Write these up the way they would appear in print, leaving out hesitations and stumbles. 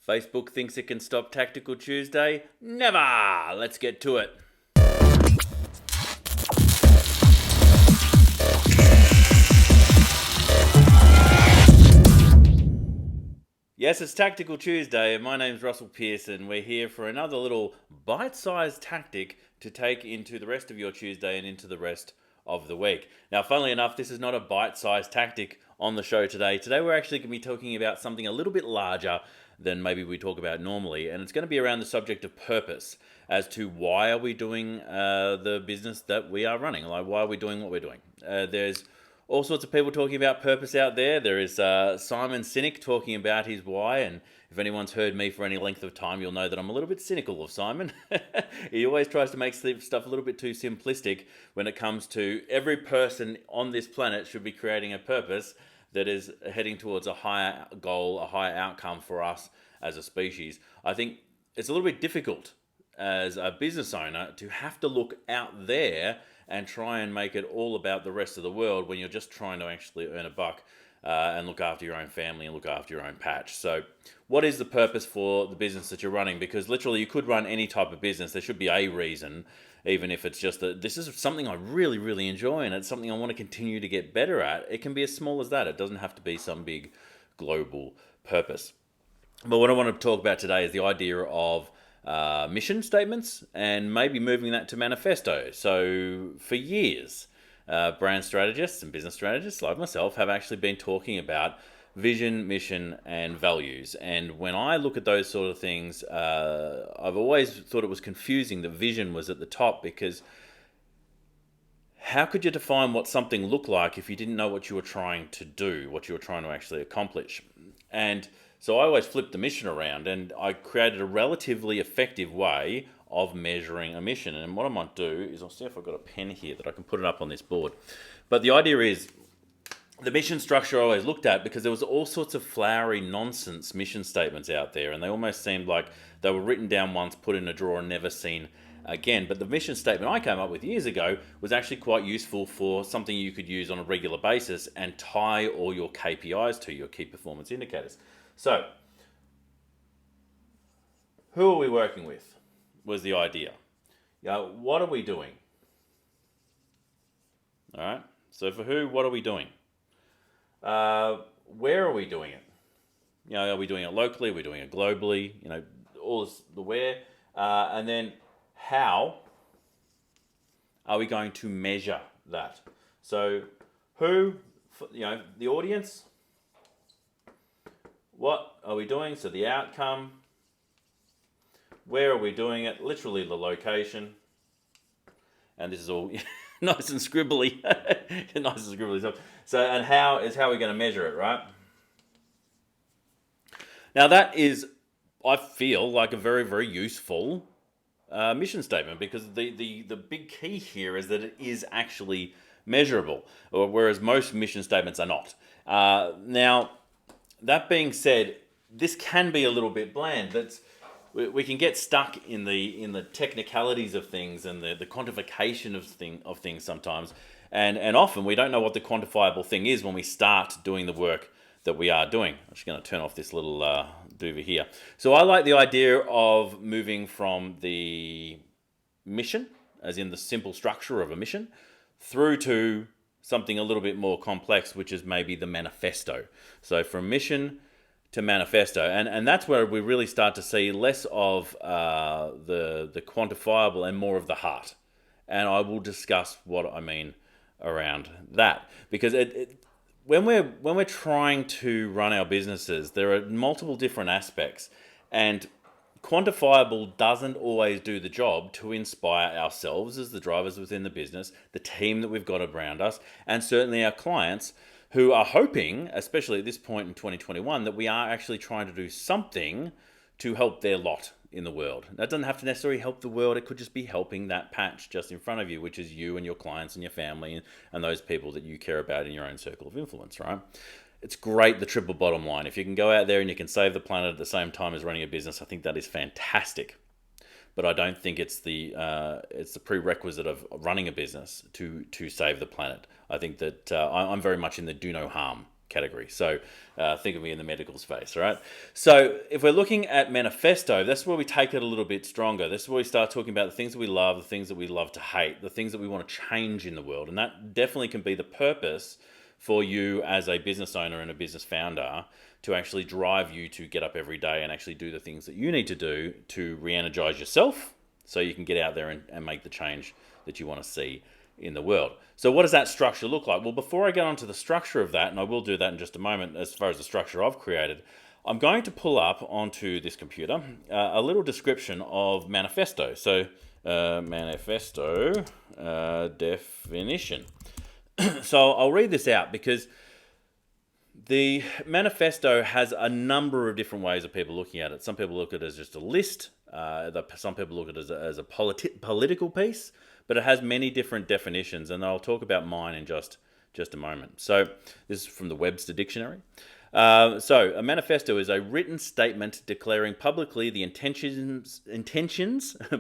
Facebook thinks it can stop Tactical Tuesday? Never! Let's get to it. Yes, it's Tactical Tuesday, and my name's Russell Pearson. We're here for another little bite-sized tactic to take into the rest of your Tuesday and into the rest of the week. Now, funnily enough, this is not a bite-sized tactic on the show today. Today, we're actually going to be talking about something a little bit larger than maybe we talk about normally, and it's going to be around the subject of purpose, as to why are we doing the business that we are running? Like, why are we doing what we're doing? There's all sorts of people talking about purpose out there. There is Simon Sinek talking about his why, and if anyone's heard me for any length of time, you'll know that I'm a little bit cynical of Simon. He always tries to make stuff a little bit too simplistic when it comes to every person on this planet should be creating a purpose that is heading towards a higher goal, a higher outcome for us as a species. I think it's a little bit difficult as a business owner to have to look out there and try and make it all about the rest of the world when you're just trying to actually earn a buck and look after your own family and look after your own patch. So what is the purpose for the business that you're running? Because literally you could run any type of business. There should be a reason, even if it's just that this is something I really, really enjoy and it's something I want to continue to get better at. It can be as small as that. It doesn't have to be some big global purpose. But what I want to talk about today is the idea of mission statements and maybe moving that to manifesto. So for years, brand strategists and business strategists like myself have actually been talking about vision, mission, and values. And when I look at those sort of things, I've always thought it was confusing that vision was at the top, because how could you define what something looked like if you didn't know what you were trying to do, what you were trying to actually accomplish? And so I always flipped the mission around, and I created a relatively effective way of measuring a mission. And what I might do is I'll see if I've got a pen here that I can put it up on this board. But the idea is the mission structure I always looked at, because there was all sorts of flowery nonsense mission statements out there, and they almost seemed like they were written down once, put in a drawer, and never seen again. But the mission statement I came up with years ago was actually quite useful for something you could use on a regular basis and tie all your KPIs to, your key performance indicators. So, who are we working with was the idea. What are we doing? All right. So for who, what are we doing? Where are we doing it? Are we doing it locally? Are we doing it globally? All this, the where. And then how are we going to measure that? So who, the audience. What are we doing? So the outcome. Where are we doing it? Literally the location. And this is all nice and scribbly. Nice and scribbly stuff. So, and how are we going to measure it, right? Now that is, I feel, like a very, very useful mission statement, because the big key here is that it is actually measurable, whereas most mission statements are not. Now, that being said, this can be a little bit bland. We can get stuck in the technicalities of things and the quantification of things sometimes, and often we don't know what the quantifiable thing is when we start doing the work that we are doing. I'm just going to turn off this little doover here. So I like the idea of moving from the mission, as in the simple structure of a mission, through to something a little bit more complex, which is maybe the manifesto. So from mission to manifesto, and that's where we really start to see less of the quantifiable and more of the heart. And I will discuss what I mean around that, because when we're trying to run our businesses, there are multiple different aspects, and quantifiable doesn't always do the job to inspire ourselves as the drivers within the business, the team that we've got around us, and certainly our clients, who are hoping, especially at this point in 2021, that we are actually trying to do something to help their lot in the world. That doesn't have to necessarily help the world. It could just be helping that patch just in front of you, which is you and your clients and your family and those people that you care about in your own circle of influence, right? It's great, the triple bottom line. If you can go out there and you can save the planet at the same time as running a business, I think that is fantastic. But I don't think it's the prerequisite of running a business to save the planet. I think that I'm very much in the do no harm category. So think of me in the medical space, all right? So if we're looking at manifesto, that's where we take it a little bit stronger. This is where we start talking about the things that we love, the things that we love to hate, the things that we want to change in the world. And that definitely can be the purpose for you as a business owner and a business founder to actually drive you to get up every day and actually do the things that you need to do to re-energize yourself so you can get out there and make the change that you want to see in the world. So what does that structure look like? Well, before I get onto the structure of that, and I will do that in just a moment as far as the structure I've created, I'm going to pull up onto this computer a little description of manifesto. So manifesto definition. So I'll read this out because the manifesto has a number of different ways of people looking at it. Some people look at it as just a list. Some people look at it as a political piece, but it has many different definitions, and I'll talk about mine in just a moment. So this is from the Webster Dictionary. So a manifesto is a written statement declaring publicly the intentions,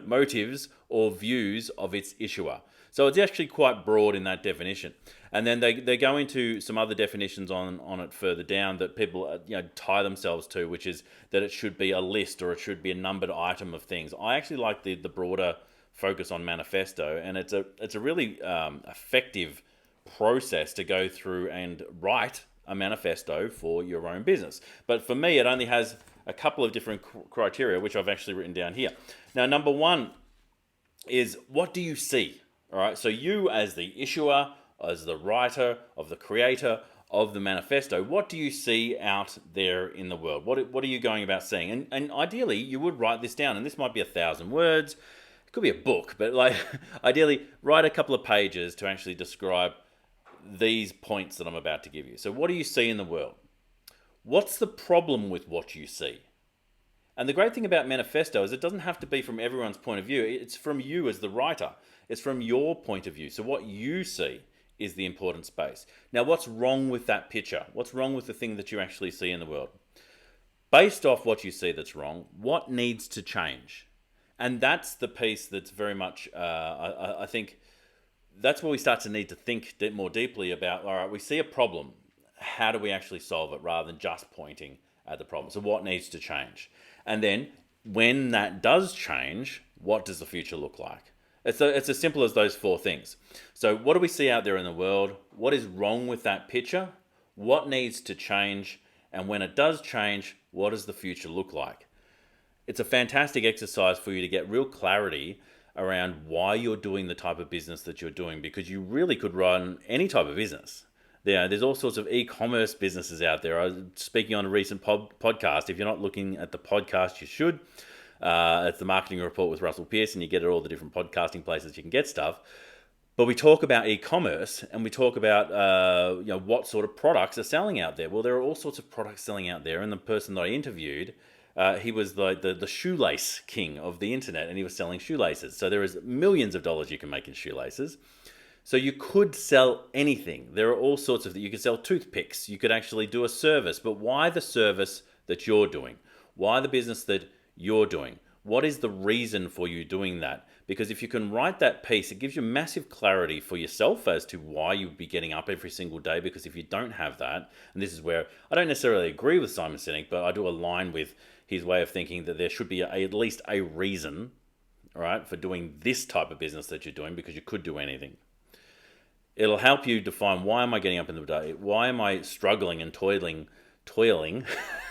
motives, or views of its issuer. So it's actually quite broad in that definition. And then they go into some other definitions on it further down that people tie themselves to, which is that it should be a list or it should be a numbered item of things. I actually like the broader focus on manifesto, and it's a really effective process to go through and write a manifesto for your own business. But for me, it only has a couple of different criteria, which I've actually written down here. Now, number one is, what do you see? All right, so you as the issuer, as the writer, of the creator of the manifesto, what do you see out there in the world? What are you going about seeing? And ideally, you would write this down, and this might be 1,000 words. It could be a book, but ideally, write a couple of pages to actually describe these points that I'm about to give you. So what do you see in the world? What's the problem with what you see? And the great thing about manifesto is it doesn't have to be from everyone's point of view. It's from you as the writer. It's from your point of view. So what you see is the important space. Now, what's wrong with that picture? What's wrong with the thing that you actually see in the world? Based off what you see that's wrong, what needs to change? And that's the piece that's very much, I think, that's where we start to need to think more deeply about, all right, we see a problem. How do we actually solve it rather than just pointing at the problem? So what needs to change? And then when that does change, what does the future look like? It's as simple as those four things. So what do we see out there in the world? What is wrong with that picture? What needs to change? And when it does change, what does the future look like? It's a fantastic exercise for you to get real clarity around why you're doing the type of business that you're doing, because you really could run any type of business. There's all sorts of e-commerce businesses out there. I was speaking on a recent podcast. If you're not looking at the podcast, you should. It's the Marketing Report with Russell Pearson. You get it at all the different podcasting places you can get stuff. But we talk about e-commerce, and we talk about what sort of products are selling out there. Well, there are all sorts of products selling out there, and the person that I interviewed, he was the shoelace king of the internet, and he was selling shoelaces. So there is millions of dollars you can make in shoelaces. So you could sell anything. There are all sorts of, you could sell toothpicks. You could actually do a service. But why the service that you're doing? Why the business that you're doing? What is the reason for you doing that? Because if you can write that piece, it gives you massive clarity for yourself as to why you'd be getting up every single day. Because if you don't have that, and this is where I don't necessarily agree with Simon Sinek, but I do align with his way of thinking that there should be at least a reason, all right, for doing this type of business that you're doing, because you could do anything. It'll help you define, why am I getting up in the day? Why am I struggling and toiling?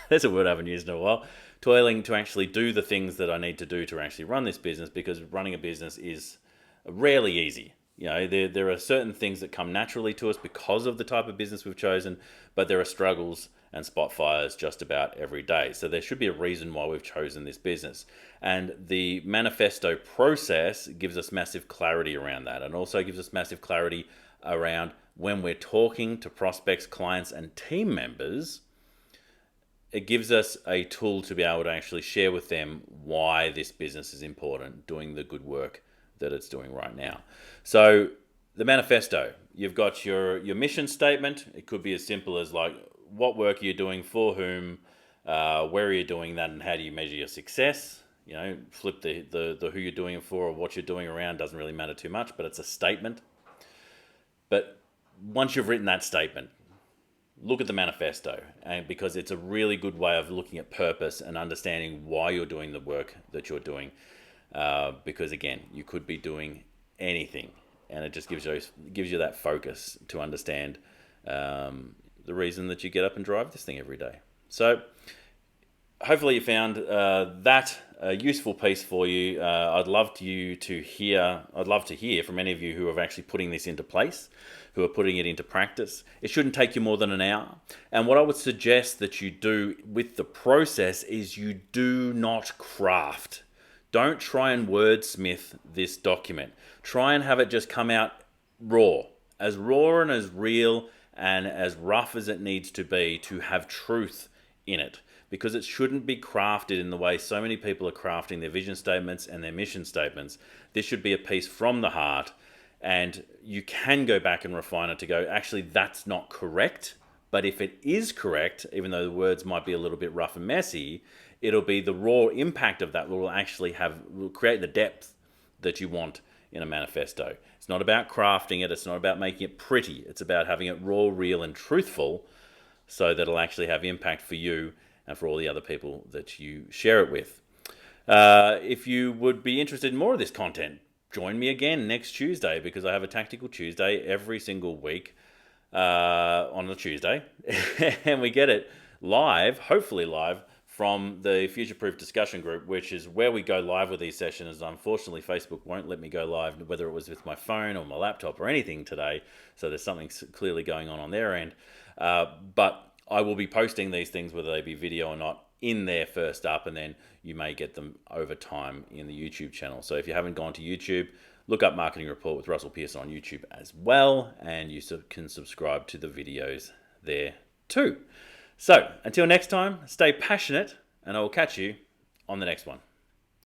That's a word I haven't used in a while. Toiling to actually do the things that I need to do to actually run this business, because running a business is rarely easy. There are certain things that come naturally to us because of the type of business we've chosen, but there are struggles and spot fires just about every day. So there should be a reason why we've chosen this business. And the manifesto process gives us massive clarity around that, and also gives us massive clarity around when we're talking to prospects, clients, and team members. It gives us a tool to be able to actually share with them why this business is important, doing the good work that it's doing right now. So the manifesto, you've got your mission statement. It could be as simple as like, what work are you doing, for whom, where are you doing that, and how do you measure your success? Flip the who you're doing it for or what you're doing around, doesn't really matter too much, but it's a statement. But once you've written that statement, look at the manifesto, and because it's a really good way of looking at purpose and understanding why you're doing the work that you're doing. Because again, you could be doing anything, and it just gives you that focus to understand the reason that you get up and drive this thing every day. So hopefully you found that a useful piece for you. I'd love to hear from any of you who are actually putting this into place, who are putting it into practice. It shouldn't take you more than an hour. And what I would suggest that you do with the process is you do not craft. Don't try and wordsmith this document. Try and have it just come out raw and as real and as rough as it needs to be to have truth in it. Because it shouldn't be crafted in the way so many people are crafting their vision statements and their mission statements. This should be a piece from the heart, and you can go back and refine it to go, actually, that's not correct. But if it is correct, even though the words might be a little bit rough and messy, it'll be the raw impact of that will create the depth that you want in a manifesto. It's not about crafting it. It's not about making it pretty. It's about having it raw, real, and truthful so that it'll actually have impact for you and for all the other people that you share it with. If you would be interested in more of this content, join me again next Tuesday, because I have a Tactical Tuesday every single week on a Tuesday. And we get it live, hopefully live, from the Future Proof discussion group, which is where we go live with these sessions. Unfortunately, Facebook won't let me go live, whether it was with my phone or my laptop or anything today. So there's something clearly going on their end. But I will be posting these things, whether they be video or not, in there first up, and then you may get them over time in the YouTube channel. So if you haven't gone to YouTube, look up Marketing Report with Russell Pearson on YouTube as well, and you can subscribe to the videos there too. So until next time, stay passionate, and I will catch you on the next one.